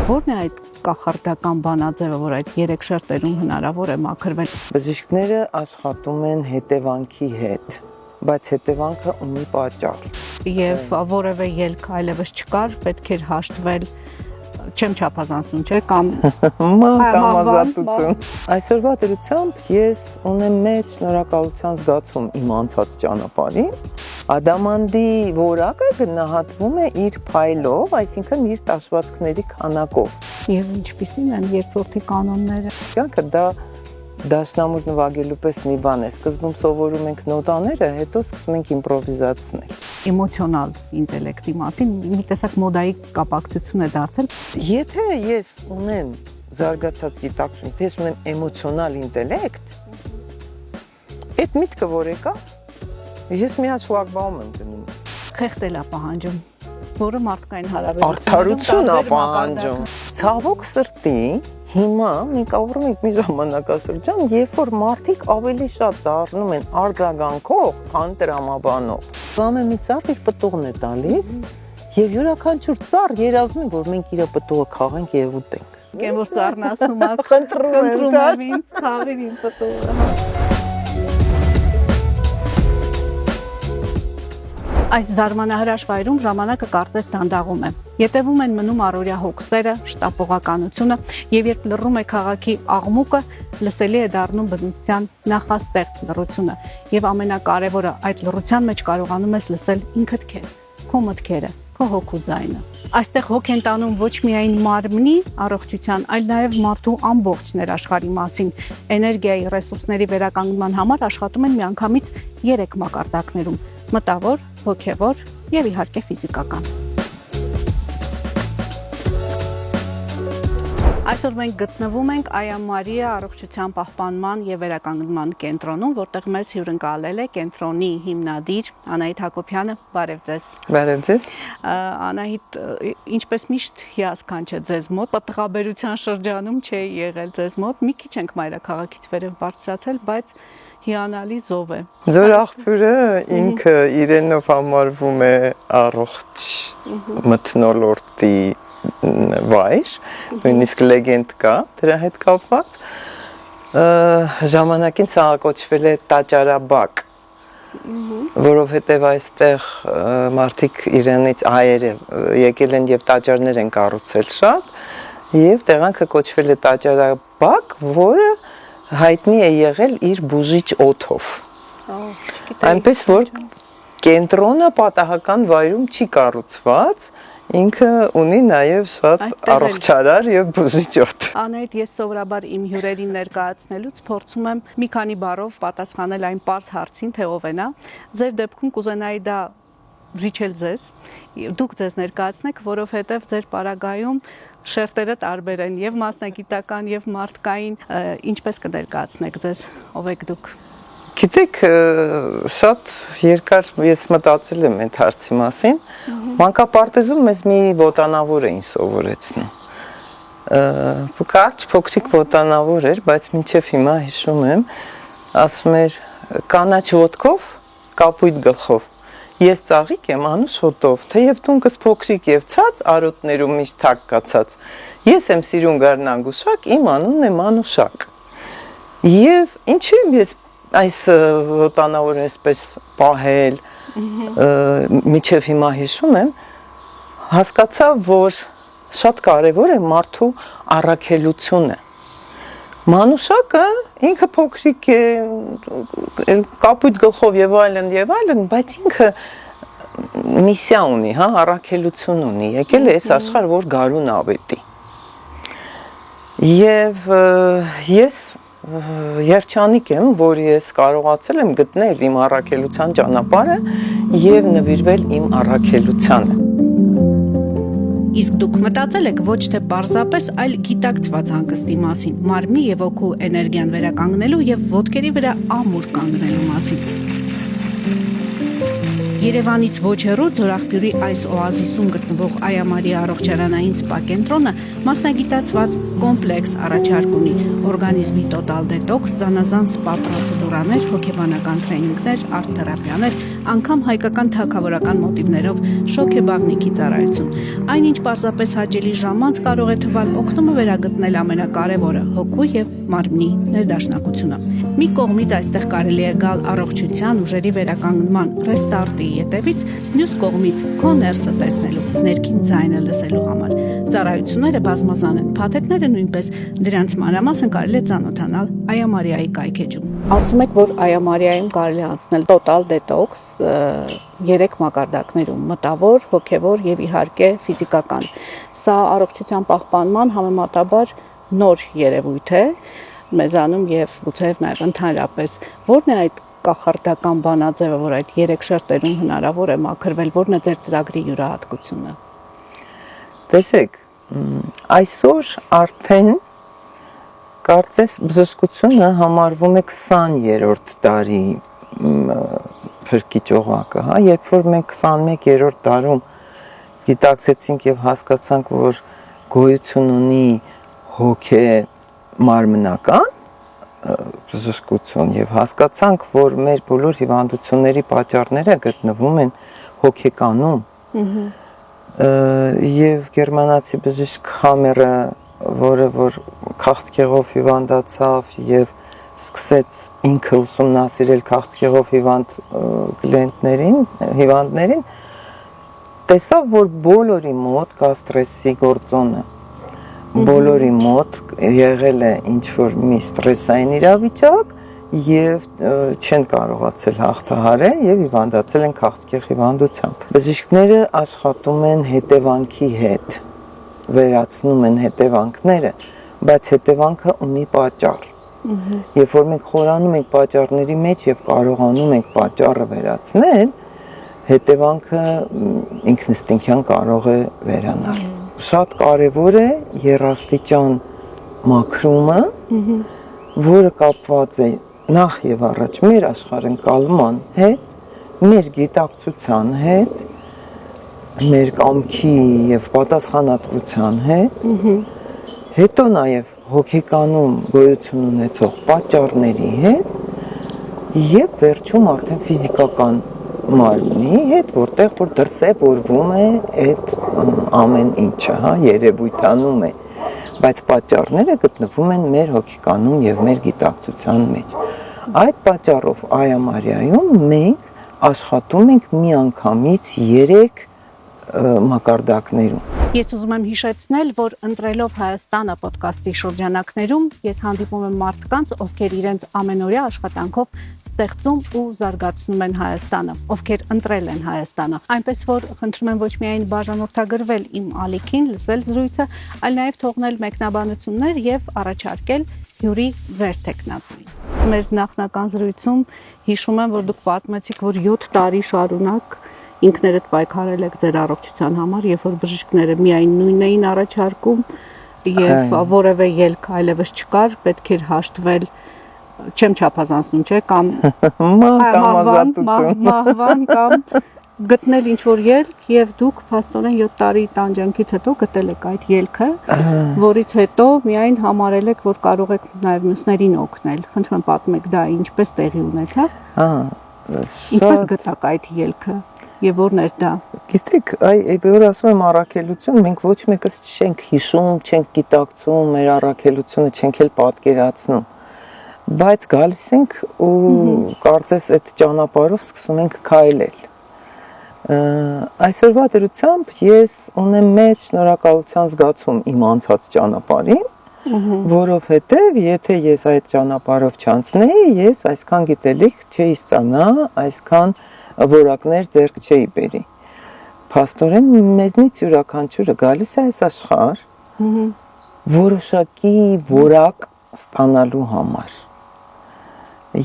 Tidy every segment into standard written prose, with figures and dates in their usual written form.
Որն է այդ կախարդական բանաձևը, որ այդ 3 շերտերում հնարավոր է մաքրվել։ Բժիշկները աշխատում են հետևանքի հետ, բայց հետևանքը ունի պատճառ։ Եվ որևէ ելք այլևս չկար, պետք էր հաշտվել, չեմ չափազանցնում, չէ՞, կամ ազատություն։ Այսօրվա դրությամբ ես ունեմ մեծ շնորհակալության զգացում իմ անցած ճանապարհին։ Ադամանդի որակը գնահատվում է իր փայլով, այսինքն իր տաշվածքների քանակով։ Եվ ինչպիսին են երկրորդի կանոնները։ Կյանքը դա դաշնամուր նվագելու պես մի բան է։ Սկզբում սովորում ենք նոտաները, հետո սկսում ենք իմպրովիզացնել։ Էմոցիոնալ ինտելեկտի մասին մի տեսակ մոդայի կապակցություն է դարձել։ Եթե ես ունեմ զարգացած գիտակցություն, եթե ես ունեմ էմոցիոնալ ինտելեկտ, այդ միտքը որ եկա, ես մի հատ շլագբաում եմ դնում։ Խեղդել է պահանջում, որը մարդկային հարաբերություններում արդարություն է պահանջում։ Ցավոք սրտի, հիմա մենք ապրում ենք մի ժամանակաշրջան, երբ որ մարդիկ ավելի շատ դառնում են արձագանքող, քան տրամաբանող։ Ամեն մի ծառ իր պտուղն է տալիս, եւ յուրաքանչյուր ծառ երազում է, որ մենք իր պտուղը քաղենք եւ ուտենք։ Կեն որ ծառն ասում է, խնդրում եմ ինձ քաղիր իմ պտուղը։ Այս զարմանահրաշ վայրում ժամանակը կարծես դանդաղում է։ Ետևում են մնում առօրյա հոգսերը, շտապողականությունը, եւ երբ լռում է քաղաքի աղմուկը, լսելի է դառնում բնության նախաստեղծ լռությունը։ Եվ ամենակարևորը, այդ լռության մեջ կարողանում ես լսել ինքդ քեզ, քո մտքերը, քո հոգու ձայնը։ Այստեղ հոգ են տանում ոչ միայն մարմնի առողջության, այլ նաև մարդու ամբողջ ներաշխարհի մասին։ Էներգիայի ռեսուրսների վերականգնման համար աշխատում են միանգամից 3 մակարդակներում՝ մտավոր, հոգևոր եւ իհարկե ֆիզիկական։ Այսօր մենք գտնվում ենք Այա Մարիա առողջության պահպանման եւ վերականգնման կենտրոնում, որտեղ մեզ հյուրընկալել է կենտրոնի հիմնադիր Անահիտ Հակոբյանը։ Բարև ձեզ։ Բարև ձեզ։ Անահիտ, ինչպես միշտ հիասքանչ է ձեզ մոտ, պատղաբերության շրջանում չէի եղել ձեզ մոտ, մի քիչ ենք մայրաքաղաքից վերև բարձրացել, բայց հիանալի զով է։ Ձոր աղբյուրը ինքը իրենով համարվում է առողջ մթնոլորտի վայր, նույնիսկ լեգենդ կա դրա հետ կապված, ժամանակին սա կոչվել է տաճարաբակ, որովհետև այստեղ մարդիկ իրենից հայերը եկել են և տաճարներ են կառուցել շատ, և տեղանքը կոչվել է տաճարաբակ, որը հայտնի է եղել իր բուժիչ օդով։ Այնպես որ կենտրոնը պատահական վայրում չի կառուցված, ինքը ունի նաև շատ առողջարար եւ բուժիչ օդ։ Անահիտ, ես սովորաբար իմ հյուրերին ներկայացնելուց փորձում եմ մի քանի բառով պատասխանել այն պարզ հարցին, թե ով է նա։ Ձեր դեպքում կուզենայի դա զիջել ձեզ, դուք ձեզ ներկայացնեք, որովհետև ձեր պարագայում շերտերը տարբեր են եւ մասնագիտական եւ մարդկային, ինչպես կներկայացնեք ձեզ, ով եք դուք։ Գիտեք, շատ երկար ես մտածել եմ այդ հարցի մասին, մանկապարտեզում մեզ մի ոտանավոր էին սովորեցնում։ Կարճ փոքրիկ ոտանավոր էր, բայց մինչև հիմա հիշում եմ, ասում էր կանաչ ոտքով, կապույտ գլխով։ Ես ծաղիկ եմ անուշ հոտով, թեև տունկս փոքրիկ եւ ցած, արոտներում միշտ թակ կացած։ Ես եմ սիրուն գարնանգուշակ, իմ անունն է Մանուշակ։ Եվ ինչու եմ ես այս ոտանավորը այսպես պահել, միջև հիմա հիշում եմ, հասկացա, որ շատ կարևոր է մարդու առաքելությունը։ Մանուշակը ինքը փոքրիկ է, կապույտ գլխով եւ այլն, բայց ինքը միսիա ունի, հա, առաքելություն ունի, եկել է այս աշխարհ, որ գարուն ավետի։ Եվ ես երջանիկ եմ, որ ես կարողացել եմ գտնել իմ առաքելության ճանապարհը եւ նվիրվել իմ առաքելությանը։ Իսկ դուք մտածել եք ոչ թե պարզապես, այլ գիտակցված հանգստի մասին, մարմնի եւ հոգու էներգիան վերականգնելու եւ ոտքերի վրա ամուր կանգնելու մասին։ Երևանից ոչ հեռու Ձորաղբյուրի այս օազիսում գտնվող Այա Մարիա առողջարանային սպա կենտրոնը մասնագիտացված կոմպլեքս առաջարկ ունի՝ օրգանիզմի տոտալ դետոքս, զանազան սպա պրոցեդուրաներ, հոգեբանական թրեյնինգներ, արտ թերապիաներ, անգամ հայկական թագավորական մոտիվներով շոքեբաղնիքի ծառայություն։ Այնինչ պարզապես հաճելի ժամանց կարող է թվալ, օգնում է վերագտնել ամենակարևորը՝ հոգու եւ մարմնի ներդաշնակությունը։ Մի կողմից այստեղ կարելի է գալ առողջության ուժերի վերականգնման ռեստարտի ետևից, մյուս կողմից քո ներսը տեսնելու, ներքին ձայնը լսելու համար։ Ծառայությունները բազմազան են, փաթեթները նույնպես, դրանց մանրամասն կարելի է ծանոթանալ Այա Մարիայի կայքեջում։ Ասում եք, որ Այա Մարիայում կարելի է անցնել total detox 3 մակարդակներում՝ մտավոր, հոգևոր եւ իհարկե ֆիզիկական։ Սա առողջության պահպանման համեմատաբար նոր երևույթ է մեզանում եւ գուցեև նաեւ ընդհանրապես։ Որն է այդ կախարդական բանաձևը, որ այդ 3 շերտերում հնարավոր է մաքրվել, որն է ձեր ծրագրի յուրահատկությունը։ Տեսեք, այսօր արդեն կարծես բժշկությունը համարվում է 20-րդ դարի փրկիչ օղակը, հա, երբ որ մենք 21-րդ դարում գիտակցեցինք եւ հասկացանք, որ գոյություն ունի հոգե մարմնական բժշկություն եւ հասկացանք, որ մեր բոլոր հիվանդությունների պատճառները գտնվում են հոգեկանում։ Եվ գերմանացի բժիշկ Համերը, որը որ քաղցկեղով հիվանդացավ եւ սկսեց ինքը ուսումնասիրել քաղցկեղով հիվանդներին, տեսավ, որ բոլորի մոտ կա ստրեսի գործոնը։ Բոլորի մոտ եղել է ինչ-որ մի ստրեսային իրավիճակ եւ չեն կարողացել հաղթահարել եւ հիվանդացել են քաղցկեղ հիվանդությամբ։ Բժիշկները աշխատում են հետևանքի հետ, վերացնում են հետևանքները, բայց հետևանքը ունի պատճառ։ Երբ որ մենք խորանում ենք պատճառների մեջ եւ կարողանում ենք պատճառը վերացնել, հետևանքը ինքնըստինքյան կարող է վերանալ։ Շատ կարևոր է երաստիճան մաքրումը, որը կապված է նախ եւ առաջ մեր աշխարհընկալման հետ, մեր գիտակցության հետ, մեր կամքի եւ պատասխանատվության հետ, հետո նաեւ հոգեկանում գոյություն ունեցող պատճառների հետ եւ վերջում արդեն ֆիզիկական մարմնի հետ, որտեղ որ դրսևորվում է այդ ամեն ինչը, հա, երևույթանում է, բայց պատճառները գտնվում են մեր հոգեկանում եւ մեր գիտակցության մեջ։ Այդ պատճառով Այա Մարիայում մենք աշխատում ենք միանգամից 3 մակարդակներում։ Ես ուզում եմ հիշեցնել, որ ընտրելով Հայաստանը ոդկասթի շրջանակներում ես հանդիպում եմ մարդկանց, ովքեր իրենց ամենօրյա աշխատանքով ստեղծում ու զարգացնում են Հայաստանը, ովքեր ընտրել են Հայաստանը։ Այնպես որ խնդրում եմ ոչ միայն բաժանորդագրվել իմ ալիքին, լսել զրույցը, այլ նաև թողնել մեկնաբանություններ եւ առաջարկել հյուրի ձեր տեխնատվին։ Մեր նախնական զրույցում հիշում եմ, որ դուք պատմեցիք, որ 7 տարի շարունակ ինքներդ պայքարել եք ձեր առողջության համար, երբ որ բժիշկները միայն նույնն էին առաջարկում եւ որևէ ելք այլևս չկար, պետք էր հաշտվել, չեմ չափազանցնում, չէ, կամ մահվան կամ գտնել ինչ-որ ելք եւ դուք փաստորեն 7 տարի տանջանքից հետո գտել եք այդ ելքը, որից հետո միայն համարել եք, որ կարող եք նաեւ մյուսներին օգնել։ Խնդրում եմ պատմեք դա ինչպես տեղի ունեցավ։ Ինչպես գտաք այդ ելքը եւ որն էր դա։ Գիտեք, որ ասում եմ առաքելություն, մենք ոչ մեկս չենք հիշում, չենք գիտակցում, մեր առաքելությունը չենք էլ պատկերացնում։ Բայց գալիս ենք ու կարծես այդ ճանապարհով սկսում ենք քայլել։ Այսօրվա դրությամբ ես ունեմ մեծ շնորհակալության զգացում իմ անցած ճանապարհին, որովհետև եթե ես այդ ճանապարհով չանցնեի, ես այսքան գիտելիք չէի ստանա, այսքան որակներ ձեռք չէի բերի։ Փաստորեն մեզնից յուրաքանչյուրը գալիս է այս աշխարհ որոշակի որակ ստանալու համար։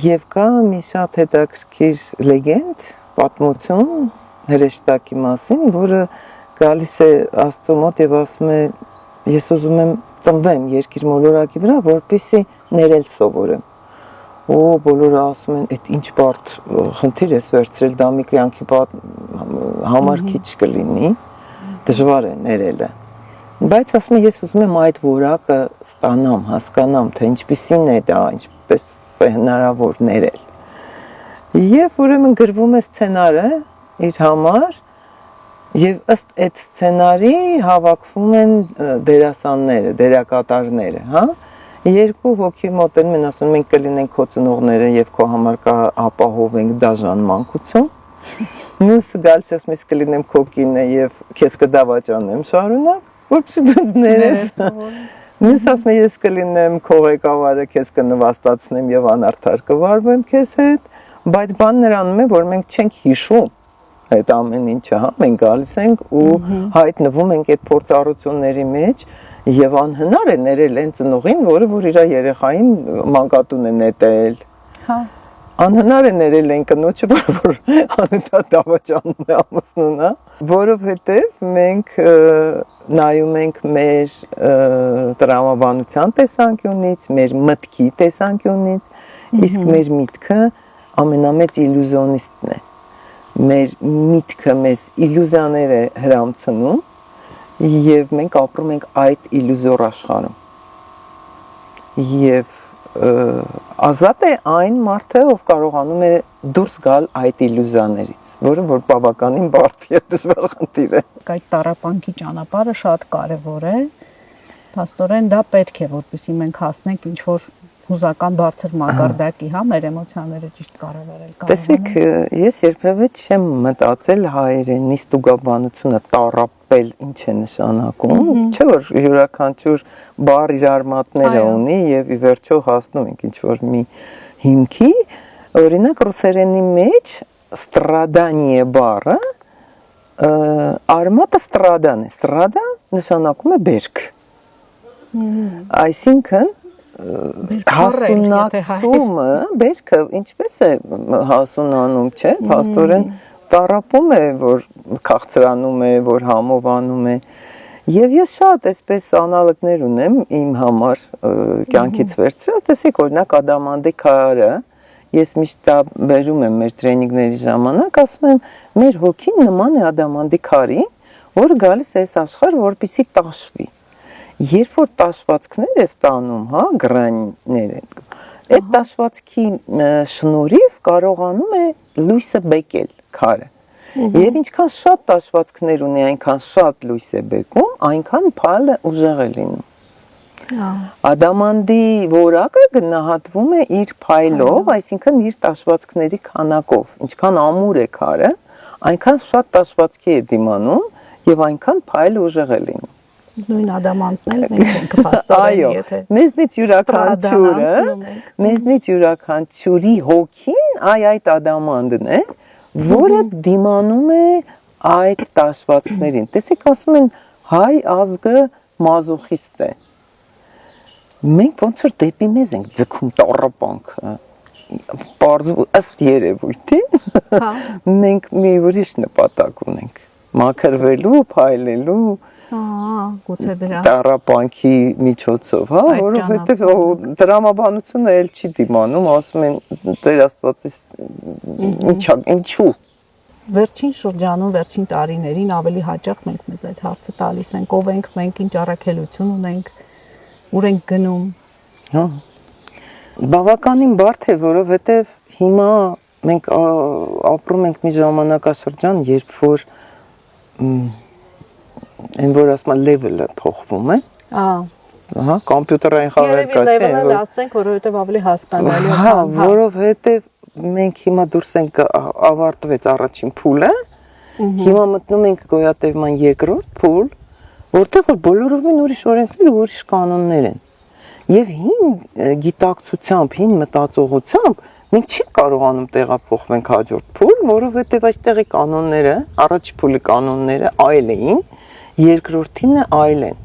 Եվ կա մի շատ հետաքրքիր լեգենդ, պատմություն հրեշտակի մասին, որը գալիս է Աստծո մոտ եւ ասում է. ես ուզում եմ ծնվեմ երկիր մոլորակի վրա, որպեսզի ներել սովորեմ։ Բոլորը ասում են, այդ ինչ բարդ խնդիր ես վերցրել, դա մի կյանքի համար քիչ կլինի, դժվար է ներելը։ Բայց ասում եմ, ես ուզում եմ այդ որակը ստանամ, հասկանամ, թե ինչպիսին է դա, ինչպես է հնարավոր ներել։ Եվ ուրեմն գրվում է սցենարը իր համար եւ ըստ այդ սցենարի հավաքվում են դերասանները, դերակատարները, հա? Երկու հոգի մոտենում են, ասում մենք կլինենք քո ծնողները եւ քո համար կապահովենք դաժան մանկություն։ Մյուսը գալիս է ասում ես կլինեմ քո կինը եւ քեզ կդավաճանեմ շարունակ, որպեսզի դու ներես։ Մյուսը ասում է ես կլինեմ քո ղեկավարը, քեզ կնվաստացնեմ եւ անարդար կվարվեմ քեզ հետ, բայց բան նրանում է, որ մենք չենք հիշում այդ ամեն ինչը, հա, մենք գալիս ենք ու հայտնվում ենք այդ փորձառությունների մեջ եւ անհնար է ներել այն ծնողին, որը որ իր երեխային մանկատուն է նետել։ Հա։ Անհնար է ներել այն կնոջը, որ անընդհատ դավաճանում է ամուսնուն, հա, որովհետեւ մենք նայում ենք մեր տրամաբանության տեսանկյունից, մեր մտքի տեսանկյունից, իսկ մեր միտքը ամենամեծ իլյուզիոնիստն է։ Մեր միտքը մեզ իլյուզիաներ է հրամցնում եւ մենք ապրում ենք այդ իլյուզոր աշխարհում։ Եվ ազատ է այն մարդը, ով կարողանում է դուրս գալ այդ իլյուզիաներից, որը որ բավականին բարդ է, դժվար խնդիր է։ Այդ տառապանքի ճանապարհը շատ կարևոր է։ Փաստորեն դա պետք է, որպեսզի մենք հասնենք ինչ որ հուզական բարձր մակարդակի, հա, մեր էմոցիաները ճիշտ կառավարել։ Տեսեք, ես երբևէ չեմ մտածել հայերենի ստուգաբանությունը տառապել ինչ է նշանակում, չէ՞ որ յուրաքանչյուր բառ իր արմատները ունի եւ ի վերջո հասնում ենք ինչ որ մի հիմքի, օրինակ ռուսերենի մեջ ստրադանիե բառը արմատը ստրադան է, ստրադա նշանակում է բերք։ Այսինքն հասունացումը, բերքը ինչպես է հասունանում, չէ՞, փաստորեն տառապում է, որ քաղցրանում է, որ համովանում է։ Եվ ես շատ այսպես անալոգներ ունեմ իմ համար կյանքից վերցրած, տեսեք օրինակ Ադամանդի քարը, ես միշտ դա բերում եմ մեր տրեյնինգների ժամանակ, ասում եմ մեր հոգին նման է Ադամանդի քարի, որը գալիս է այս աշխարհ, որպեսզի տաշվի։ Երբ որ տաշվածքներ է ստանում, հա, գրաններ են, այդ տաշվածքի շնորհիվ կարողանում է լույսը բեկել քարը։ Եվ ինչքան շատ տաշվածքներ ունի, այնքան շատ լույս է բեկում, այնքան փայլը ուժեղ է լինում։ Ադամանդի որակը գնահատվում է իր փայլով, այսինքն իր տաշվածքների քանակով, ինչքան ամուր է քարը, այնքան շատ տաշվածքի է դիմանում եւ այնքան փայլը ուժեղ է լինում։ Նույն ադամանդն էլ մենք ենք փաստորեն, եթե մեզնից յուրաքանչյուրի հոգին այդ ադամանդն է, որը դիմանում է այդ տաշվածքներին։ Տեսեք, ասում են հայ ազգը մազոխիստ է։ Մենք ոնց որ դեպի մեզ ենք ձգում տառապանքը։ Պարզվում ըստ երևույթին, մենք մի ուրիշ նպատակ ունենք՝ մաքրվելու, փայլելու, գուցե դրա տառապանքի միջոցով, հա, որովհետև դրամաբանությունը էլ չի դիմանում, ասում են Տեր Աստվածից ինչու։ Վերջին շրջանում, վերջին տարիներին ավելի հաճախ մենք մեզ այդ հարցը տալիս ենք, ով ենք մենք, ինչ առաքելություն ունենք, ուր ենք գնում։ Հա։ Բավականին բարդ է, որովհետև հիմա մենք ապրում ենք մի ժամանակաշրջան, երբ որ այն որ ասում level-ը փոխվում է։ Ահա, կոմպյուտերային խաղեր կա, չէ՞։ Երևի level-ը ասենք, որովհետև ավելի հասկանալի է։ Հա, որովհետև մենք հիմա դուրս ենք ավարտվեց առաջին փուլը, հիմա մտնում ենք գոյատևման երկրորդ փուլ, որտեղ որ բոլորովին ուրիշ օրենքներ ու ուրիշ կանոններ են։ Եվ հին գիտակցությամբ, հին մտածողությամբ մենք չի կարողանում տեղափոխվենք հաջորդ փուլ, որովհետև այստեղի կանոնները, առաջի փուլի կանոնները այլ էին, երկրորդինը այլ են։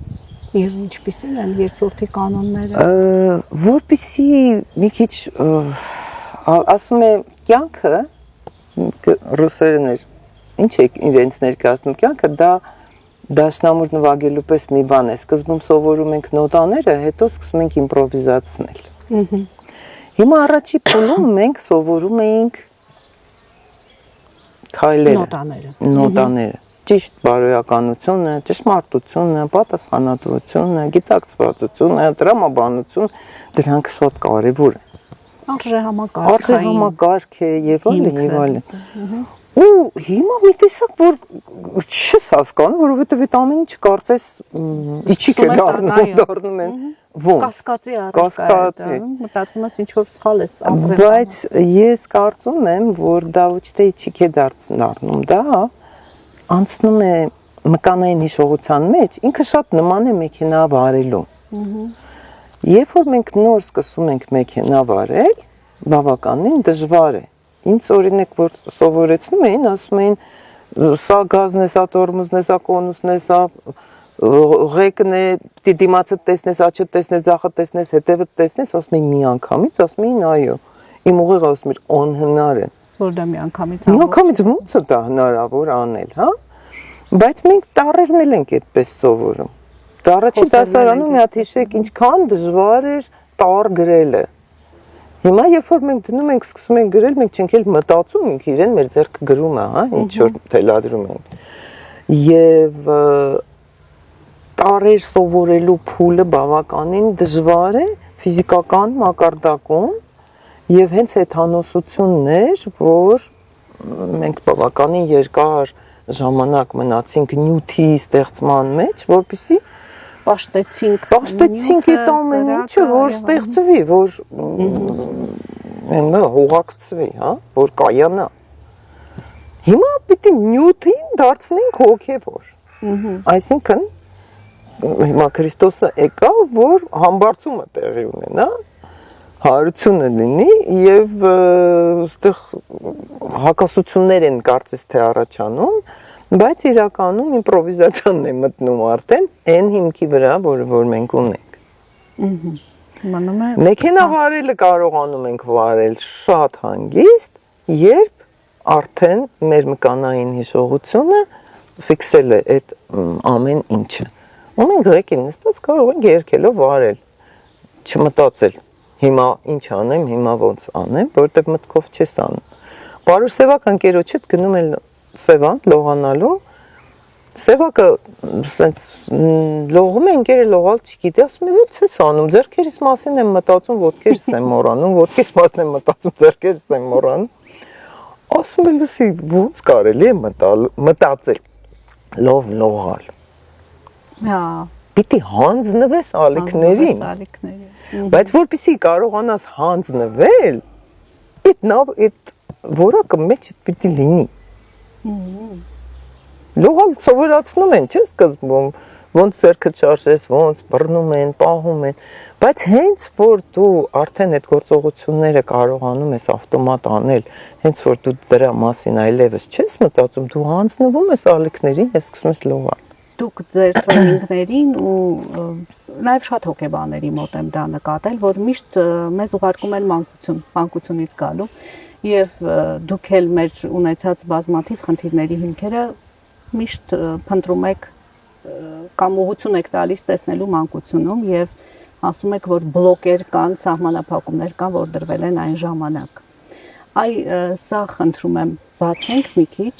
Եվ ինչպիսին են երկրորդի կանոնները։ Որպեսզի մի քիչ ասում է կյանքը ռուսերեն էր, ինչ է իրենց ներկայացնում, կյանքը դա դաշնամուր նվագելու պես մի բան է, սկզբում սովորում ենք նոտաները, հետո սկսում ենք իմպրովիզացնել։ Հիմա առաջի փուլում մենք սովորում էինք քայլերը, նոտաները, ճիշտ բարոյականությունը, ճշմարտությունը, պատասխանատվությունը, գիտակցվածությունը, տրամաբանությունը, դրանք շատ կարևոր են։ Արժե համակարգ։ Արժե համակարգ է եւ այլն։ Ու հիմա մի տեսակ որ չես հասկանում, որովհետեւ այդ ամեն ինչ կարծես իջիկ է դառնում են ոնց կասկածի մտածում ես ինչ որ սխալ ես ապրել։ Բայց ես կարծում եմ, որ դա ոչ թե իջիկ է դառնում, դա անցնում է մկանային հիշողության մեջ, ինքը շատ նման է մեքենա վարելու։ Երբ որ մենք նոր սկսում ենք մեքենա վարել, բավականին դժվար է։ Ինձ օրինակ որ սովորեցնում էին, ասում էին սա գազն է, սա տորմուզն է, սա կոնուսն է, սա ղեկն է, պիտի դիմացը տեսնես, աչը տեսնես, ձախը տեսնես, հետևը տեսնես, ասում էին մի անգամից, ասում էին այո։ Իմ ուղեղը ասում էր անհնար է։ Որ դա մի անգամից ոնց է դա հնարավոր անել, հա։ Բայց մենք տառերն էլ ենք այդպես սովորում։ Առաջին դասարանում մի հատ հիշեք ինչքան դժվար էր տառ գրելը։ Հիմա երբ որ մենք դնում ենք, սկսում ենք գրել, մենք չենք էլ մտածում, ինքը իրեն մեր ձեռքը գրում է, հա, ինչ որ թելադրում ենք։ Եվ տառեր սովորելու փուլը բավականին դժվար է ֆիզիկական մակարդակում, եւ հենց այդ հանոսությունն էր, որ մենք բավականին երկար ժամանակ մնացինք նյութի ստեղծման մեջ, որպեսզի պաշտեցինք այդ ամեն ինչը, որ ստեղծվի, որ հողակցվի, հա, որ կայանա։ Հիմա պիտի նյութին դարձնենք հոգևոր։ Այսինքն հիմա Քրիստոսը եկավ, որ համբարձումը տեղի ունենա, հարությունը լինի եւ այստեղ հակասություններ են կարծես թե առաջանում, բայց իրականում իմպրովիզացիան է մտնում արդեն այն հիմքի վրա, որ մենք ունենք։ Մեքենա վարելը կարողանում ենք վարել շատ հանգիստ, երբ արդեն մեր մկանային հիշողությունը ֆիքսել է այդ ամեն ինչը։ Ու մենք ղեկին նստած կարող ենք երգելով վարել, չմտածել։ Հիմա ինչ անեմ, հիմա ոնց անեմ, որովհետև մտքով չես անում։ Պարուսեվակ ընկերոջդ գնում են Սևան լողանալու, Սևակը սենց լողում է, ընկերը լողալ չգիտի, ասում է ո՞նց ես անում, ձեռքերիս մասին եմ մտածում, ոտքերս եմ մոռանում, ոտքիս մասին եմ մտածում, ձեռքերս եմ մոռանում։ Ասում է լսի, ո՞նց կարելի է մտածել, լողալ։ Հա, պիտի հանձնվես ալիքներին։ Բայց որպեսզի կարողանաս հանձնվել, այդ որակը մեջ պիտի լինի։ Լողալ սովորացնում են, չէ՞ սկզբում, ոնց ձեռքը չարժես, ոնց բռնում են, պահում են, բայց հենց որ դու արդեն այդ գործողությունները կարողանում ես ավտոմատ անել, հենց որ դու դրա մասին այլևս չես մտածում, դու հանձնվում ես ալիքներին եւ սկսում ես լողալ։ Դուք ձեր տրեյնինգներին ու նաև շատ հոգեբաների մոտ եմ դա նկատել, որ միշտ մեզ ուղարկում են մանկությունից գալու եւ դուք էլ մեր ունեցած բազմաթիվ խնդիրների հիմքերը միշտ փնտրում եք կամ ուղղություն եք տալիս տեսնելու մանկությունում եւ ասում եք, որ բլոկեր կան, սահմանափակումներ կան, որ դրվել են այն ժամանակ։ Սա խնդրում եմ բացենք մի քիչ։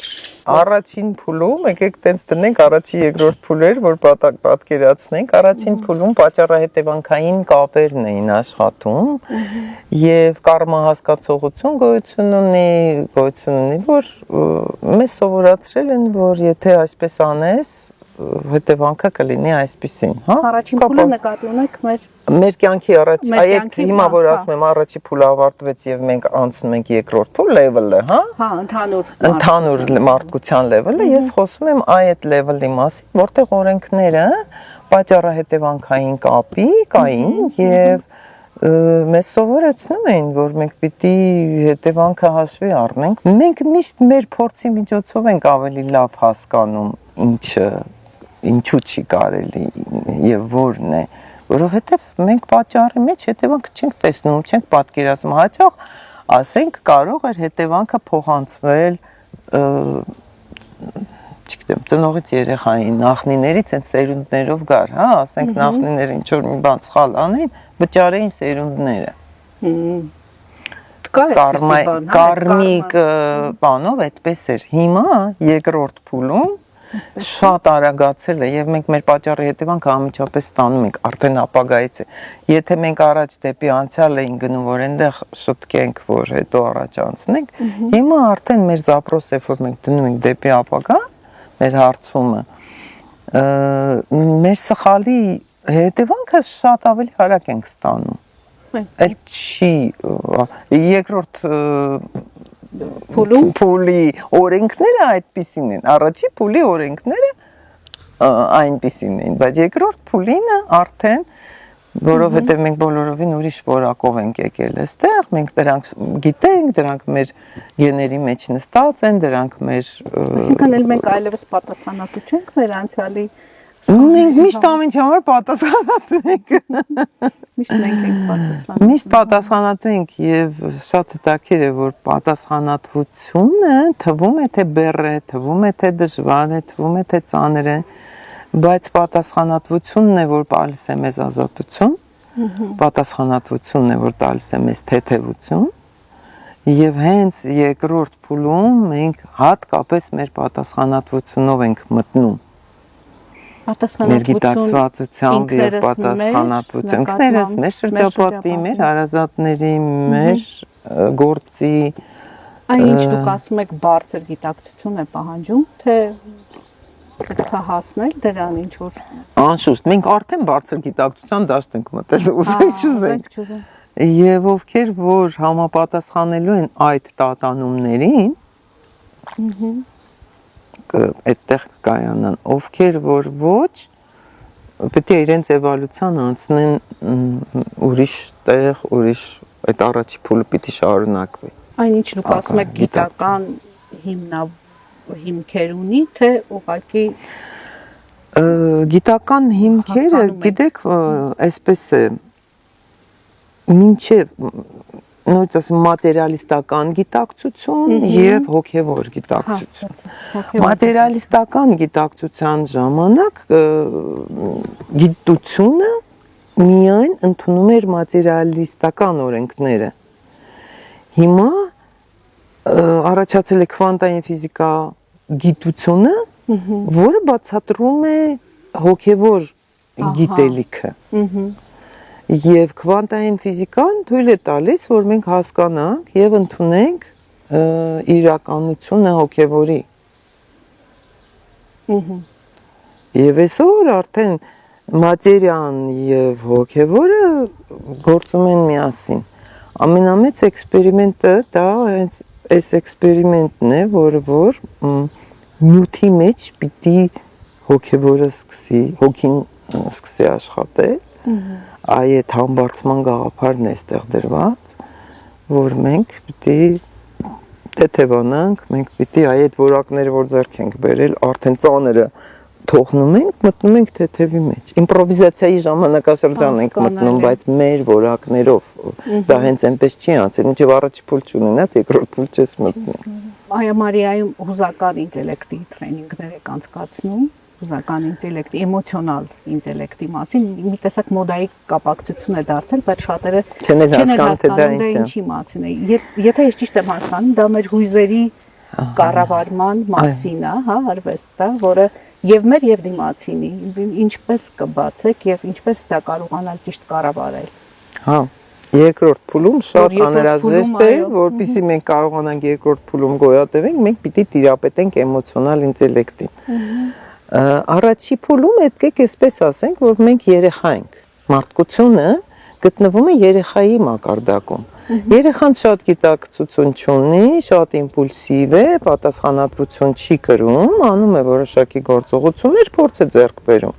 Առաջին փուլում, եկեք տենց տնենք առաջի երկրորդ փուլեր, որ պատկերացնենք, առաջին փուլում պատճառահետևանքային կապերն էին աշխատում եւ կարմա հասկացողություն գոյություն ունի, որ մեզ սովորացրել են, որ եթե այսպես անես, հետևանքը կլինի այսպեսին, հա։ Առաջին փուլը նկատի ունեք մեր կյանքի առաջ, այդ հիմա որ ասում եմ առաջի փուլը ավարտվեց եւ մենք անցնում ենք երկրորդ փուլ level-ը, հա։ Հա, ընդհանուր մարդկության level-ը, ես խոսում եմ այդ level-ի մասին, որտեղ օրենքները պատճառահետևանքային կապի կային եւ մեզ սովորեցնում էին, որ մենք պիտի հետևանքը հաշվի առնենք։ Մենք միշտ մեր փորձի միջոցով ենք ավելի լավ հասկանում ինչու չի կարելի եւ որն է, որովհետեւ մենք պատճառի մեջ հետևանքը չենք տեսնում, չենք պատկերացնում, հաճախ ասենք կարող էր հետևանքը փոխանցվել, չգիտեմ, ծնողից երեխային, նախնիներից են սերունդներով գար, հա, ասենք նախնիները ինչ որ մի բան սխալ անեն, վճարեին սերունդները։ Կարմիկ բանով այդպես էր։ Հիմա երկրորդ փուլում շատ արագացել է եւ մենք մեր պատճառի հետևանքը անմիջապես ստանում ենք արդեն ապագայից է։ Եթե մենք առաջ դեպի անցյալ էինք գնում, որ այնտեղ շտկենք, որ հետո առաջ անցնենք, հիմա արդեն մեր զապրոսը, որ մենք դնում ենք դեպի ապագա, մեր հարցումը, մեր սխալի հետևանքը շատ ավելի արագ ենք ստանում։ Էլ չի երկրորդ փուլի օրենքները այդպիսին են, առաջի փուլի օրենքները այնպիսին են, բայց երկրորդ փուլինը արդեն, որովհետև մենք բոլորովին ուրիշ որակով ենք եկել այստեղ, մենք դրանք գիտենք, դրանք մեր գեների մեջ նստած են, դրանք մեր Այսինքն էլ մենք այլևս պատասխանատու չենք մեր անցյալի Մենք միշտ ամեն համար պատասխանատու ենք։ Միշտ մենք ենք պատասխանատու։ Միշտ պատասխանատու ենք եւ շատ հետաքրքիր է, որ պատասխանատվությունը թվում է թե բեռ է, թվում է թե դժվար է, թվում է թե ծանր է, բայց պատասխանատվությունն է, որ տալիս է մեզ ազատություն, պատասխանատվությունն է, որ տալիս է մեզ թեթևություն, եւ հենց երկրորդ փուլում մենք հատկապես մեր պատասխանատվությունով ենք մտնում մեր գիտակցվածությամբ եւ պատասխանատվություն ինքներս մեր շրջապատի, մեր հարազատների, մեր գործի Այնինչ դուք ասում եք բարձր գիտակցություն է պահանջում, թե պետք է հասնել դրան ինչ որ Անշուշտ, մենք արդեն բարձր գիտակցության դաշտ ենք մտել, ուզենք չուզենք։ Եվ ովքեր որ համապատասխանելու են այդ տատանումներին, այդտեղ կայանան, ովքեր որ ոչ, պետք է իրենց էվալյուցիան անցնեն ուրիշ տեղ, ուրիշ այդ առաջի փուլը պիտի շարունակվի։ Այնինչ դուք ասում եք գիտական հիմքեր ունի, թե ուղղակի գիտական հիմքերը, գիտեք, այսպես է, մինչև նույնիսկ ասեմ մատերիալիստական գիտակցություն եւ հոգեվոր գիտակցություն։ Մատերիալիստական գիտակցության ժամանակ գիտությունը միայն ընդունում էր մատերիալիստական օրենքները։ Հիմա առաջացել է քվանտային ֆիզիկա գիտությունը, որը բացատրում է հոգեվոր գիտելիքը։ Եվ քվանտային ֆիզիկան թույլ է տալիս, որ մենք հասկանանք եւ ընդունենք իրականությունը հոգեվորի։ Եվ այսօր արդեն մատերիան եւ հոգեվորը գործում են միասին։ Ամենամեծ էքսպերիմենտը դա հենց այս էքսպերիմենտն է, որը որ նյութի մեջ պիտի հոգեվորը սկսի, հոգին սկսի աշխատել։ Այդ համբարձման գաղափարն է այստեղ դրված, որ մենք պիտի թեթևանանք, մենք պիտի այդ որակները, որ ձեռք ենք բերել, արդեն ծանրը թողնում ենք, մտնում ենք թեթևի մեջ։ Իմպրովիզացիայի ժամանակաշրջան ենք մտնում, բայց մեր որակներով դա հենց այնպես չի անցել, ինչեւ առաջի փուլ չունենաս, երկրորդ փուլ չես մտնում։ Այա Մարիայում հուզական ինտելեկտի տրեյնինգներ եք անցկացնում, հուզական ինտելեկտի, էմոցիոնալ ինտելեկտի մասին, մի տեսակ մոդայի կապակցություն է դարձել, բայց շատերը չեն հասկանում դա ինչի մասին է։ Եթե ես ճիշտ եմ հասկանում, դա մեր հույզերի կառավարման մասին է, հա, արվեստը, որը եւ մեր եւ դիմացինի, ինչպես կբացեք եւ ինչպես դա կարողանալ ճիշտ կառավարել։ Հա, երկրորդ փուլում շատ անհրաժեշտ է, որpիսի մենք կարողանանք երկրորդ փուլում գոյատևենք, մենք պիտի տիրապետենք էմոցիոնալ ինտելեկտին։ Առաջի փուլում եկեք այսպես ասենք, որ մենք երեխա ենք։ Մարդկությունը գտնվում է երեխայի մակարդակում։ Երեխան շատ գիտակցություն չունի, շատ իմպուլսիվ է, պատասխանատվություն չի կրում, անում է որոշակի գործողություններ, փորձ է ձեռք բերում։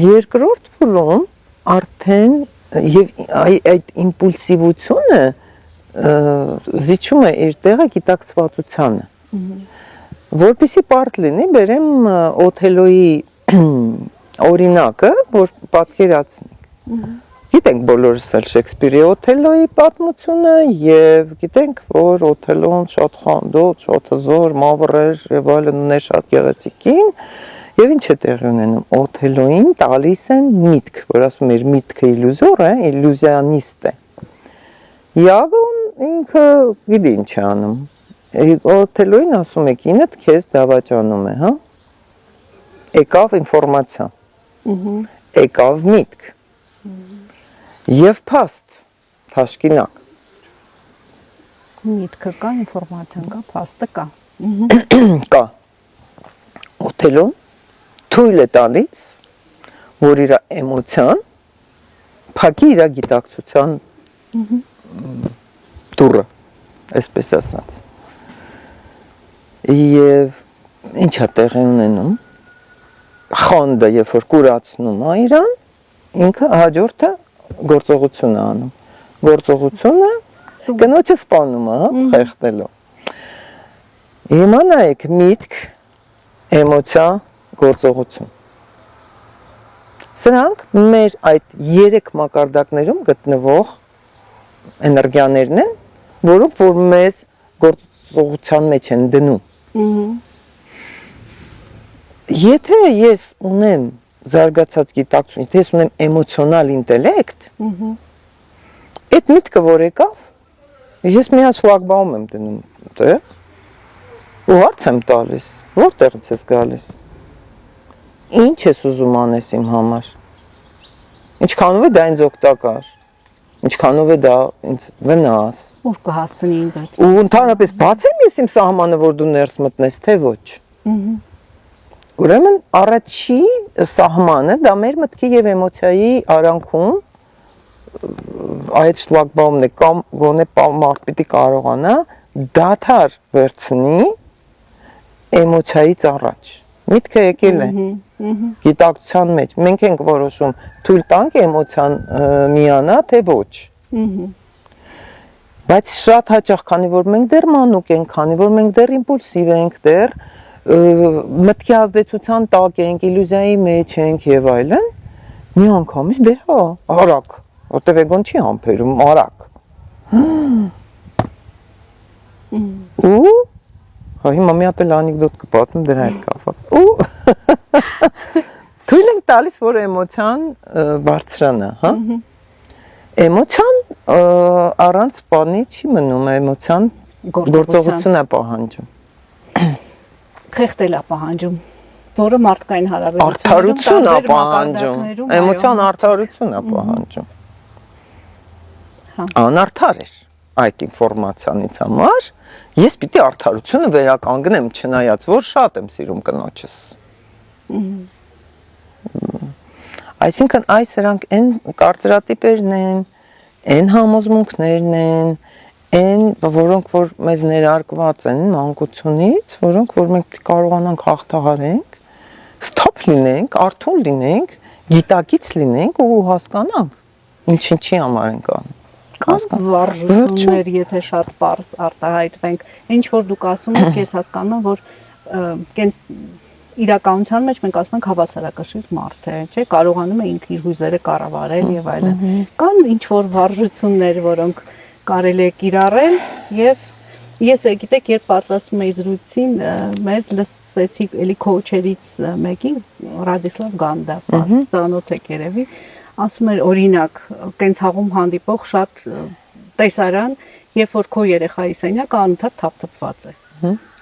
Երկրորդ փուլում արդեն եւ այդ իմպուլսիվությունը զիջում է իր տեղը գիտակցվածությանը։ Որպեսզի պարզ լինի, բերեմ Օթելոյի օրինակը, որ պատկերացնենք։ Գիտենք բոլորս էլ Շեքսպիրի Օթելոյի պատմությունը եւ գիտենք, որ Օթելոն շատ խանդոտ, շատ հզոր, մավր էր եւ այլն ուներ շատ գեղեցիկին եւ ինչ է տեղի ունենում Օթելոյին տալիս են միտք, որ ասում էր միտքը իլյուզոր է, իլյուզիոնիստ է։ Իագոն ինքը գիտի ինչ է անում։ Օթելոին ասում է կինդ քեզ դավաճանում է, հա։ Եկավ ինֆորմացիա։ Եկավ միտք։ Եվ փաստ, թաշկինակ։ Միտքը կա, ինֆորմացիան կա, փաստը կա։ Կա։ Օթելոն թույլ է տալիս, որ իր էմոցիան փակի իր գիտակցության դուռը, այսպես ասած։ Եվ ինչա տեղի ունենում, խանդը, երբ որ կուրացնում է իրան, ինքը հաջորդը գործողություն է անում։ Գործողությունը կնոջը սպանում է, խեղդելով։ Հիմա նայեք միտք, էմոցիա, գործողություն։ Սրանք մեր այդ 3 մակարդակներում գտնվող էներգիաներն են, որոնք որ մեզ գործողության մեջ են դնում։ Եթե ես ունեմ զարգացած գիտակցություն, եթե ես ունեմ էմոցիոնալ ինտելեկտ, այդ միտքը որ եկավ, ես մի հատ շլագբաում եմ դնում տեղ, ու հարց եմ տալիս, որտեղից ես գալիս, ինչ ես ուզում անես իմ համար, ինչքանով է դա ինձ օգտակար, ինչքանով է դա ինձ վնաս, Ուր կհասցնի ինձ այդ։ ու ընդհանրապես բացեմ ես իմ սահմանը, որ դու ներս մտնես, թե ոչ։ Ուրեմն առաջի սահմանը դա մեր մտքի եւ էմոցիայի արանքում այդ շլագբաումն է կամ գոնե մարդ պիտի կարողանա դադար վերցնի էմոցիայից առաջ։ Միտքը եկել է գիտակցության մեջ։ Մենք ենք որոշում թույլ տանք էմոցիան միանա թե ոչ։ Բայց շատ հաճախ, քանի որ մենք դեռ մանուկ ենք, քանի որ մենք դեռ իմպուլսիվ ենք, դեռ մտքի ազդեցության տակ ենք, իլյուզիայի մեջ ենք եւ այլն, մի անգամից դե հա, արագ, որտեվ էգոն չի համբերում, արագ։ Ու հա հիմա մի հատ էլ անեկդոտ կպատմեմ դրա հետ կապված։ Ու թույլ ենք տալիս, որ էմոցիան բարձրանա, հա։ Էմոցիան առանց բանի չի մնում, էմոցիան գործողություն է պահանջում։ Խեղդել է պահանջում, որը մարդկային Արդարություն հարաբերություններում է պահանջում, էմոցիան արդարություն է պահանջում։ Անարդար էր այդ ինֆորմացիանից համար, ես պիտի արդարությունը վերականգնեմ, չնայած որ շատ եմ սիրում կնոջս։ Այսինքն այս սրանք այն կարծրատիպերն են, այն համոզմունքներն են, այն որոնք որ մեզ ներարկված են մանկությունից, որոնք որ մենք կարողանանք հաղթահարենք, ստապ լինենք, արթուն լինենք, գիտակից լինենք ու հասկանանք ինչի համար ենք անում։ Կան վարժություններ, եթե շատ պարզ արտահայտվենք, ինչ որ դուք ասում եք, ես հասկանում եմ, որ իրականության մեջ մենք ասում ենք հավասարակշիռ մարդ է, չէ, կարողանում է ինքը իր հույզերը կառավարել եւ այլն։ Կան ինչ որ վարժություններ, որոնք կարելի է կիրառել եւ ես գիտեք, երբ պատրաստում էի զրույցին, մեր լսեցի էլի քոուչերից մեկին, Ռադիսլավ Գանդա, ծանոթ եք երևի, ասում էր օրինակ, կենց հաղում հանդիպող շատ տեսարան, երբ որ քո երեխայի սենյակը անընդհատ թափթփված է։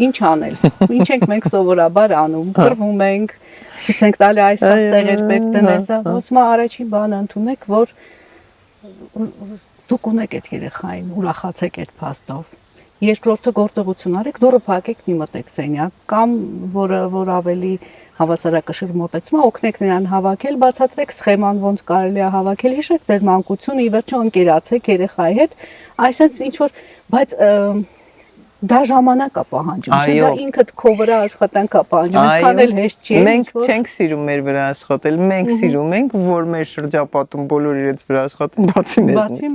Ինչ անել։ Ինչ ենք մենք սովորաբար անում, կռվում ենք, ցույց ենք տալի այս ստեղեր պետք դնես, ոսմա առաջին բանը ընդունեք, որ դուք ունեք այդ երեխային, ուրախացեք այդ փաստով։ Երկրորդը գործողություն արեք, դուրը փակեք, մի մտեք սենյակ, կամ որ ավելի հավասարակշիռ մոտեցում, օգնեք նրան հավաքել, բացատրեք սխեման ոնց կարելի է հավաքել, հիշեք ձեր մանկությունը, ի վերջո ընկերացեք երեխայի հետ, այսինքն ինչ որ, բայց դա ժամանակ է պահանջում, չէ՞ դա ինքդ քո վրա աշխատանք է պահանջում, այնքան էլ հեշտ չի։ Մենք չենք սիրում մեր վրա աշխատել, մենք սիրում ենք, որ մեր շրջապատում բոլորը իրենց վրա աշխատեն, բացի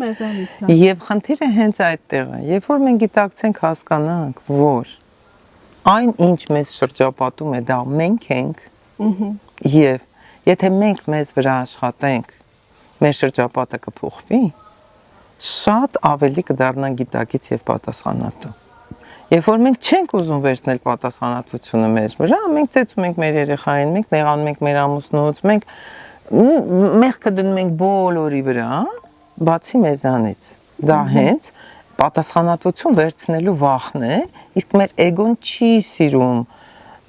մեզանից։ Եվ խնդիրը հենց այդտեղ է, երբ որ մենք գիտակցենք, հասկանանք, որ այն ինչ մեզ շրջապատում է, դա մենք ենք, եւ եթե մենք մեզ վրա աշխատենք, մեր շրջապատը կփոխվի, շատ ավելի կդառնա գիտակից եւ պատասխանատու։ Երբ որ մենք չենք ուզում վերցնել պատասխանատվությունը մեզ վրա, մենք ծեծում ենք մեր երեխային, մենք նեղանում ենք մեր ամուսնուց, մենք մեղքը դնում ենք բոլորի վրա, բացի մեզանից։ Դա հենց պատասխանատվություն վերցնելու վախն է, իսկ մեր էգոն չի սիրում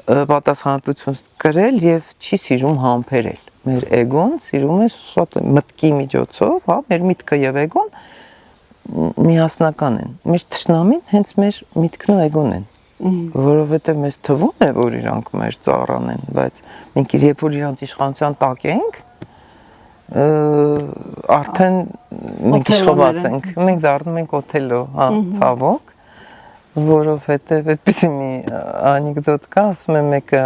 պատասխանատվություն կրել եւ չի սիրում համբերել։ Մեր էգոն սիրում է շատ մտքի միջոցով, հա, մեր միտքը եւ էգոն միասնական են։ Մեր թշնամին հենց մեր միտքն ու էգոն են, որովհետեւ մեզ թվում է, որ իրանք մեր ծառան են, բայց մենք երբ որ իրանք իշխանության տակ ենք, արդեն մենք իշխված ենք, մենք դառնում ենք օթելո, հա, ցավոք, որովհետեւ այդպեսի մի անեկդոտ կա, ասում է մեկը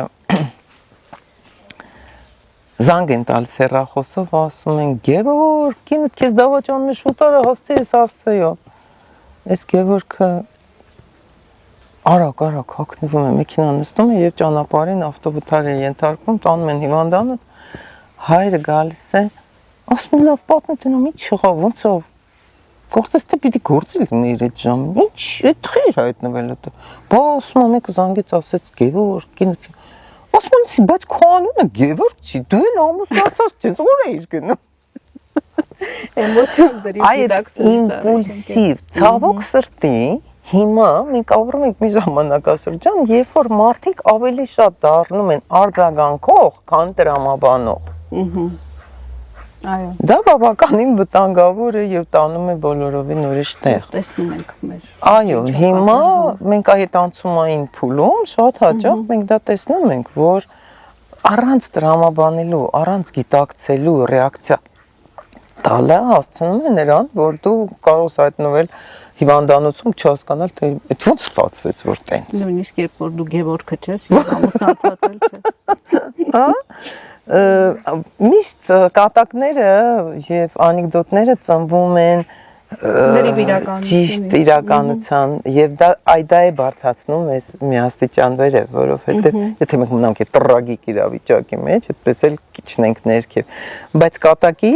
զանգ են տալիս հեռախոսով, ասում են Գևորգ, կինդ քեզ դավաճանում է շուտարը հասցես աստծեյո։ Այս Գևորգը արագ հագնվում է, մեքենան նստում է եւ ճանապարհին ավտովթար է ենթարկվում, տանում են հիվանդանոց, հայրը գալիս է, ասում է լավ պատմի տնում, ինչ եղավ, ոնց ով Գործես թե պիտի գործի լինի իր այդ ժամին, ինչ այդտեղ էր հայտնվել դա։ Բա ասում եմ եկը զանգեց ասեց Գևորգ, կինդ ասում եմ, բայց քո անունը Գևորգ չի, դու էլ ամուսնացած չես, ուր էիր գնում։ Էմոցիաների դիդակցիա։ Իմպուլսիվ, ցավոք սրտի, հիմա մենք ապրում ենք մի ժամանակաշրջան, երբ որ մարդիկ ավելի շատ դառնում են արձագանքող, քան տրամաբանող։ Այո։ Դա բավականին վտանգավոր է եւ տանում է բոլորովին ուրիշ տեղ։ Տեսնում ենք մեր։ Այո, հիմա մենք այդ անցումային փուլում շատ հաճախ մենք դա տեսնում ենք, որ առանց տրամաբանելու, առանց գիտակցելու ռեակցիա տալը հասցնում է նրան, որ դու կարող ես հայտնվել հիվանդանոցում չհասկանալ, թե այդ ոնց ստացվեց, որ տենց։ Նույնիսկ երբ որ դու Գևորգը չես, եւ ամուսնացած չես։ Հա? Միշտ կատակները եւ անեկդոտները ծնվում են ճիշտ իրականության եւ դա է բարձրացնում մեզ միաստիճան վերը, որովհետեւ եթե մենք մնանք այդ տրագիկ իրավիճակի մեջ, այդպես էլ քիչնենք ներքև, բայց կատակի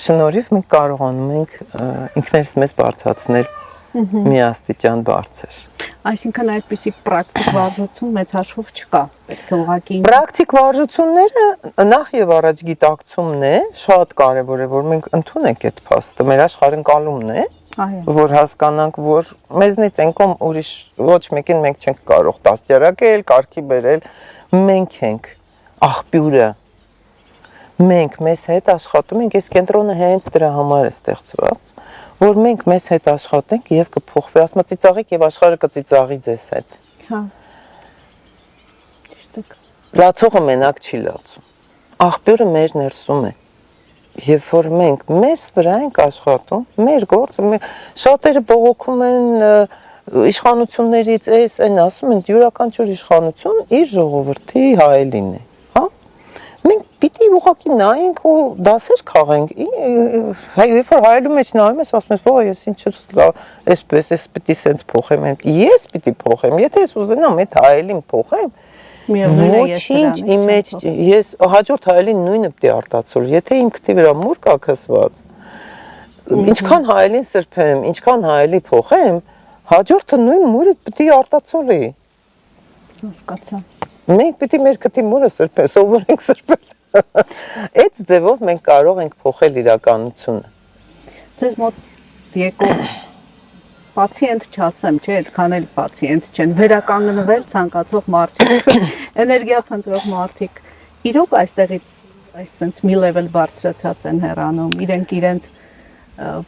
շնորհիվ մենք կարողանում ենք ինքներս մեզ բարձրացնել միաստիճան բարձր։ Այսինքն այդպիսի պրակտիկ վարժություն մեծ հաշվով չկա։ Պետք է ուղղակի պրակտիկ վարժությունները նախ եւ առաջ գիտակցումն է, շատ կարեւոր է, որ մենք ընդունենք այդ փաստը, մեր աշխարհընկալումն է, որ հասկանանք, որ մեզնից ենկոմ ուրիշ ոչ մեկին մենք չենք կարող դաստիարակել, կարգի բերել, մենք ենք աղբյուրը։ Մենք մեզ հետ աշխատում ենք, այս կենտրոնը հենց դրա համար է ստեղծված, որ մենք մեզ հետ աշխատենք եւ կփոխվի, ասում եմ ծիծաղիկ եւ աշխարհը կծիծաղի ձեզ հետ։ Հա։ Ճիշտ է։ Լացողը մենակ չի լացում։ Աղբյուրը մեր ներսում է։ Երբ որ մենք մեզ վրա ենք աշխատում, մեր գործը, շատերը բողոքում են իշխանություններից, այն ասում են յուրաքանչյուր իշխանություն իր ժողովրդի հայելին է, հա։ Մենք պիտի ուղղակի նայենք ու դասեր քաղենք։ Երբ որ հայելու մեջ նայում ես, ասում ես, «Ո, ես ինչ էսպես, ես պիտի սենց փոխեմ, ես պիտի փոխեմ, եթե ես ուզենամ այդ հայելին փոխեմ, ոչինչ իմ մեջ ես հաջորդ հայելին նույնը պիտի արտացոլի, եթե իմ քթի վրա մուր կա քսված, ինչքան հայելին սրբեմ, ինչքան հայելի փոխեմ, հաջորդը նույն մուրը պիտի արտացոլի»։ Հասկացա։ Մենք պիտի մեր քթի մուրը սրբենք, սովորենք սրբել։ Այդ ձևով մենք կարող ենք փոխել իրականությունը։ Ձեզ մոտ եկող պացիենտ չասեմ, չէ, այդքան էլ պացիենտ չեն, վերականգնվել ցանկացող մարդիկ, էներգիա փնտրող մարդիկ, իրոք այստեղից այս sense մի level բարձրացած են հեռանում, իրենց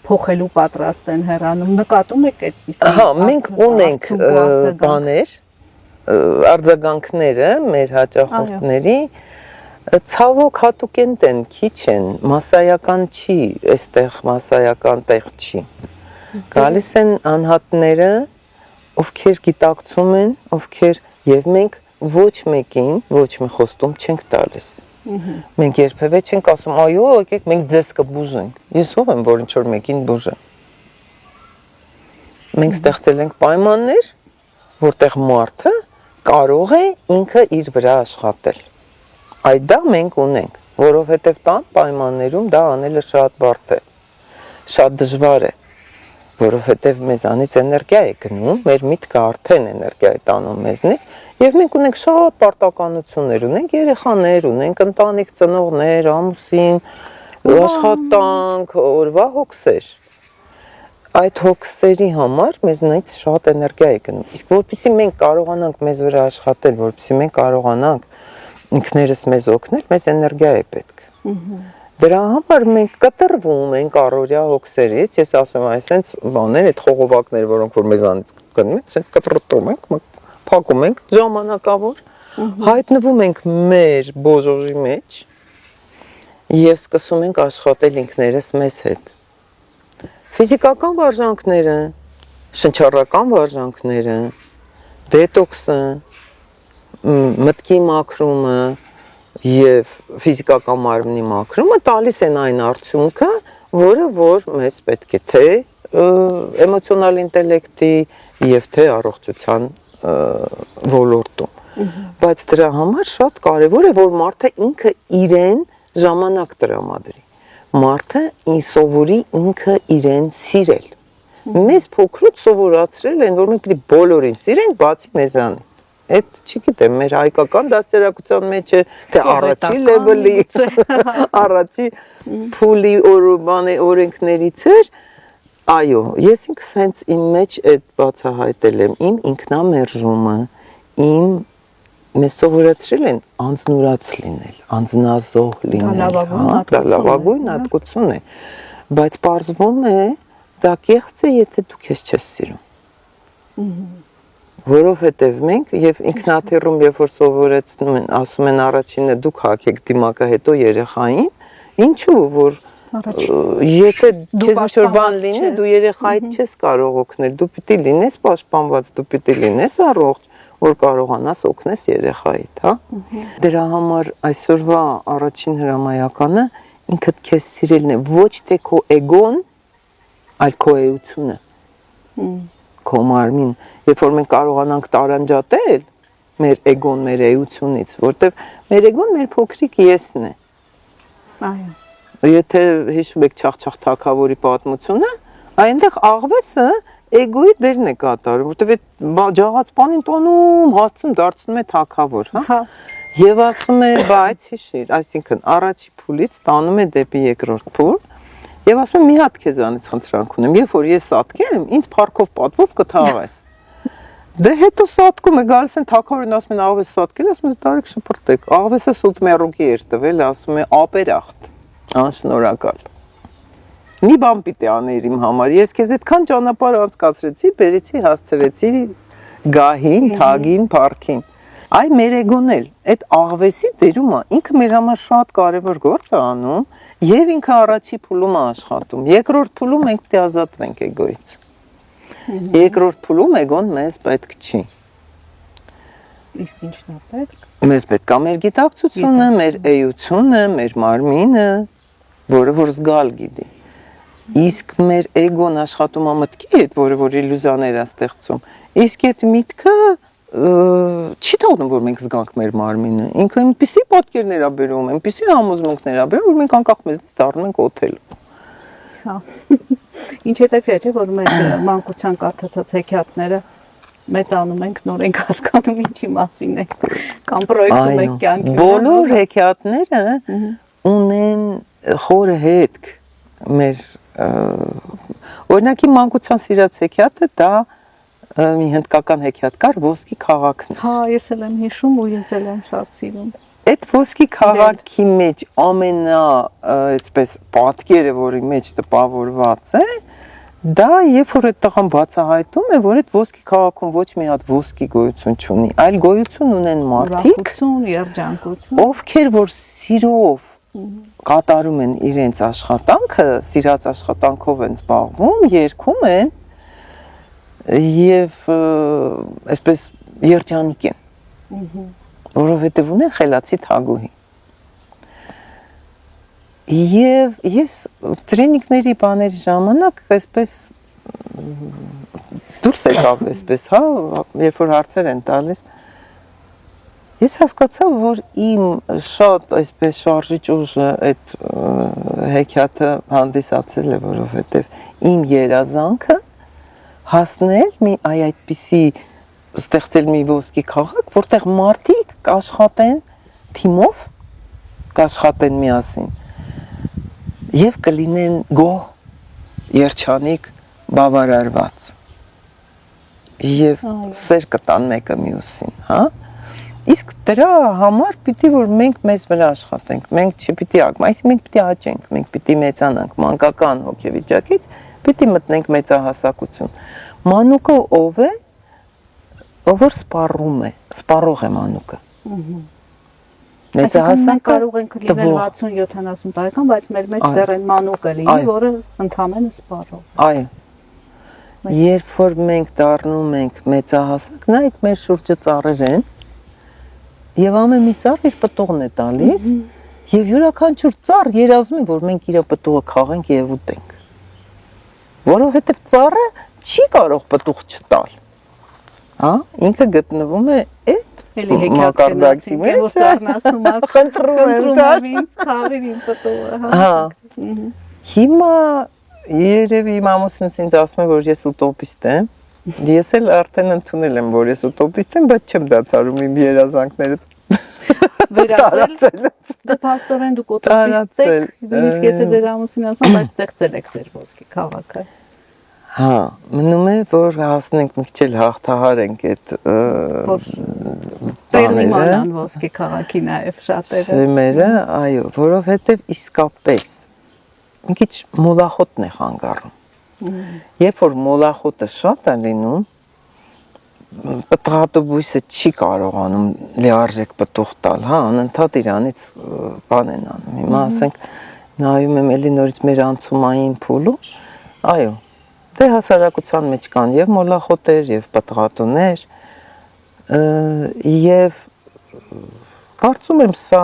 փոխելու պատրաստ են հեռանում, նկատում եք այդպիսի։ Հա, մենք ունենք բաներ, արձագանքները մեր հաճախորդների ցավոք հատուկենտ են, քիչ են, մասսայական չի, այստեղ մասսայական տեղ չի։ Գալիս են անհատները, ովքեր գիտակցում են, ովքեր եւ մենք ոչ մեկին ոչ մի խոստում չենք տալիս։ Մենք երբևէ չենք ասում, այո, եկեք մենք ձեզ կբուժենք։ Ես ով եմ, որ ինչ որ մեկին բուժեմ։ Մենք ստեղծել ենք պայմաններ, որտեղ մարդը կարող է ինքը իր վրա աշխատել։ Այդ դա մենք ունենք, որովհետև տան պայմաններում դա անելը շատ բարդ է, շատ դժվար է, որովհետև մեզանից էներգիա է գնում, մեր միտքը արդեն էներգիա է տանում մեզնից, եւ մենք ունենք շատ պարտականություններ, ունենք երեխաներ, ունենք ընտանիք, ծնողներ, ամուսին, աշխատանք, օրվա հոգսեր։ այդ հոգսերի համար մեզնից շատ էներգիա է գնում։ Իսկ որpեսզի մենք կարողանանք մեզ վրա աշխատել, որpեսզի մենք կարողանանք ինքներս մեզ օգնել, մեզ էներգիա է պետք։ Դրա համար մենք կտրվում ենք առօրյա հոգսերից, ես ասում եմ, այսպես բաներ, այդ խողովակներ, որոնք որ մեզանից գնում են, այսպես կտրտում ենք, փակում ենք ժամանակավոր, հայտնվում ենք մեր բոժոժի մեջ եւ սկսում ենք աշխատել ինքներս մեզ հետ։ Ֆիզիկական վարժանքները, շնչառական վարժանքները, դետոքսը, մտքի մաքրումը եւ ֆիզիկական մարմնի մաքրումը տալիս են այն արդյունքը, որը որ մեզ պետք է թե էմոցիոնալ ինտելեկտի եւ թե առողջության ոլորտում։ Բայց դրա համար շատ կարեւոր է, որ մարդը ինքը իրեն ժամանակ տրամադրի։ Մարդը սովորի ինքը իրեն սիրել։ Մեզ փոքրուց սովորացրել են, որ մենք պետք է բոլորին սիրենք, բացի մեզանից։ Այդ չգիտեմ, մեր հայկական դաստիարակության մեջ է, թե առաջի լեվելի, առաջի փուլի օրենքներից էր, այո, ես ինքս հենց իմ մեջ այդ բացահայտել եմ, իմ ինքնամերժումը, մեզ սովորացրել են անձնուրաց լինել, անձնազոհ լինել, դա լավագույն հատկություն է, բայց պարզվում է, դա կեղծ է, եթե դու քեզ չես սիրում։ Որովհետև մենք եւ ինքնաթիռում երբ որ սովորեցնում են, ասում են առաջինը դուք հագեք դիմակը, հետո երեխային, ինչու որ եթե քեզ ինչ-որ բան լինի, դու երեխայիդ չես կարող օգնել, դու պիտի լինես պաշտպանված, դու պիտի լինես առողջ, որ կարողանաս օգնես երեխայիդ, հա։ Դրա համար այսօրվա առաջին հրամայականը ինքդ քեզ սիրելն է, ոչ թե քո էգոն, այլ քո էությունը, քո մարմին, երբ որ մենք կարողանանք տարանջատել մեր էգոն, մեր էությունից, որտեվ մեր էգոն մեր փոքրիկ եսն է։ Այո։ Եթե հիշում եք Չախչախ թագավորի պատմությունը, այնտեղ աղվեսը էգոյի դերն է կատարում, որտեվ այդ ջաղացպանին տոնում, հասցնում, դարձնում է թագավոր, հա։ Եվ ասում է, բայց հիշիր, այսինքն առաջի փուլից տանում է դեպի երկրորդ փուլ, եւ ասում եմ մի հատ քեզանից խնդրանք ունեմ, երբ որ ես սատկեմ, ինձ փառքով պատվով կթաղես։ Դե հետո սատկում է, գալիս են թագավորին ասում են աղվես սատկել, ասում են տարեք շփրտեք, աղվեսը սուտ մեռուկի էր տվել, ասում է ապերախտ, անշնորհակալ։ Մի բան պիտի աներ իմ համար, ես քեզ այդքան ճանապարհ անցկացրեցի, բերեցի, հասցրեցի գահին, թագին, փառքին։ Այ մեր էգոն էլ այդ աղվեսի բերումը ինքը մեր համար շատ կարևոր գործ է անում եւ ինքը առաջի փուլում է աշխատում։ Երկրորդ փուլում մենք պետք է ազատվենք էգոից։ Երկրորդ փուլում էգոն մեզ պետք չի։ Իսկ ինչն է պետք։ Մեզ պետք է մեր գիտակցությունը, մեր էությունը, մեր մարմինը, որը որ զգալ գիտի։ Իսկ մեր էգոն աշխատում է մտքի հետ, որը որ իլյուզիաներ է ստեղծում։ Իսկ այդ միտքը չի թողնում, որ մենք զգանք մեր մարմինը։ Ինքը այնպիսի պատկերներ է բերում, այնպիսի համոզմունքներ է բերում, որ մենք անկախ մեզնից դառնում ենք օթել։ Հա։ Ինչ հետաքրքիր է, որ մեր մանկության կարդացած հեքիաթները մեծանում ենք, նոր ենք հասկանում ինչի մասին է, կամ պրոյեկտում ենք կյանքի։ Բոլոր հեքիաթները ունեն խորը հետք մեր օրինակի մանկության սիրած հեքիաթը դա մի հնդկական հեքիաթ կար ոսկի քաղաքն էր։ Հա, ես էլ եմ հիշում ու ես էլ եմ շատ սիրում։ Այդ ոսկի քաղաքի մեջ ամենա այդպես պատկերը, որի մեջ տպավորված է, դա երբ որ այդ տղան բացահայտում է, որ այդ ոսկի քաղաքում ոչ մի հատ ոսկի գոյություն չունի, այլ գոյություն ունեն մարդիկ, երջանկություն, ովքեր որ սիրով կատարում են իրենց աշխատանքը, սիրած աշխատանքով են զբաղվում, երգում են եւ այսպես երջանիկ են, որովհետեւ ունեն խելացի թագուհի։ Եվ ես տրենինգների բաների ժամանակ այսպես դուրս եկավ այսպես, հա, երբ որ հարցեր են տալիս, ես հասկացա, որ իմ շատ այսպես շարժիչ ուժը այդ հեքիաթը հանդիսացել է, որովհետև իմ երազանքը հասնել մի այդպիսի ստեղծել մի ոսկի քաղաք, որտեղ մարդիկ կաշխատեն թիմով, կաշխատեն միասին եւ կլինեն գոհ, երջանիկ, բավարարված եւ սեր կտան մեկը մյուսին, հա? Իսկ դրա համար պիտի որ մենք մեզ վրա աշխատենք, մենք չպիտի այսինքն մենք պիտի աճենք, մենք պիտի մեծանանք մանկական հոգեվիճակից, պիտի մտնենք մեծահասակություն։ Մանուկը ով է, ով որ սպառում է, սպառող է մանուկը։ Մեծահասակը կարող ենք լինել 60-70 տարեկան, բայց մեր մեջ դեռ այն մանուկը լինի, որը ընդհանրապես սպառող։ Այո։ Երբ որ մենք դառնում ենք մեծահասակ, նայեք մեր շուրջը ծառեր են, եւ ամեն մի ծառ իր պտուղն է տալիս, եւ յուրաքանչյուր ծառ երազում է, որ մենք իր պտուղը քաղենք եւ ուտենք։ Որովհետեւ ծառը չի կարող պտուղ չտալ։ Հա, ինքը գտնվում է այդ մակարդակի մեջ, որ ծառն ասում է, խնդրում եմ ինձ քաղիր իմ պտուղը, հա։ Հիմա երևի իմ ամուսինս ինձ ասում է, որ ես ուտոպիստ եմ։ Ես էլ արդեն ընդունել եմ, որ ես ուտոպիստ եմ, բայց չեմ դադարում իմ երազանքները վերածել։ Դե փաստորեն դուք ուտոպիստ եք, նույնիսկ եթե ձեր ամուսինը ասում, բայց ստեղծել եք ձեր ոսկի քաղաքը։ Հա, մնում է, որ հասնենք մի քիչ էլ հաղթահարենք այդ տեղի մանան ոսկի քաղաքի նաև շատերը։ Սեմերը, այո, որովհետև իսկապես մի քիչ մոլախոտն է խանգարում։ Երբ որ մոլախոտը շատ է լինում, պտղատու բույսը չի կարողանում լիարժեք պտուղ տալ, հա, անընդհատ իրանից բան են անում։ Հիմա ասենք նայում եմ էլի նորից մեր անցումային փուլը, այո, դե հասարակության մեջ կան եւ մոլախոտեր, եւ պտղատուներ, եւ կարծում եմ սա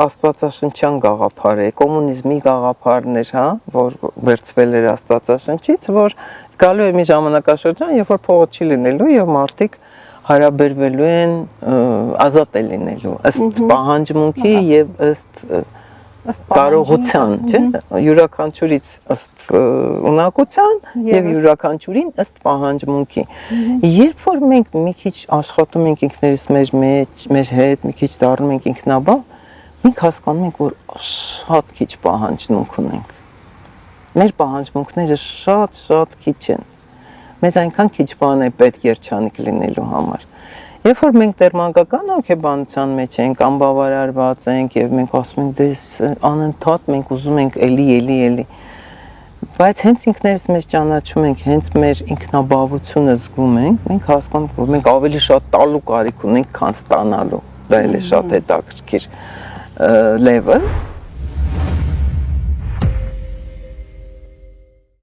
աստվածաշնչյան գաղափար է, կոմունիզմի գաղափարն էր, հա, որ վերցվել էր աստվածաշնչից, որ գալու է մի ժամանակաշրջան, երբ որ փողը չի լինելու եւ մարդիկ հարաբերվելու են ազատ է լինելու ըստ պահանջմունքի եւ ըստ կարողության, չէ՞, յուրաքանչյուրից ըստ ունակության եւ յուրաքանչյուրին ըստ պահանջմունքի։ Երբ որ մենք մի քիչ աշխատում ենք ինքներս մեր հետ, մի քիչ դառնում ենք ինքնաբավ, մենք հասկանում ենք, որ շատ քիչ պահանջմունք ունենք։ Մեր պահանջմունքները շատ քիչ են։ Մեզ այնքան քիչ բան է պետք երջանիկ լինելու համար։ Երբ որ մենք դեռ մանկական հոգեբանության մեջ ենք, անբավարարված ենք եւ մենք ասում ենք դες անընդհատ մենք ուզում ենք էլի, բայց հենց ինքներս մեզ ճանաչում ենք, հենց մեր ինքնաբավությունը զգում ենք, մենք հասկանում ենք, որ մենք ավելի շատ տալու կարիք ունենք, քան ստանալու։ Դա էլ է շատ հետաքրքիր level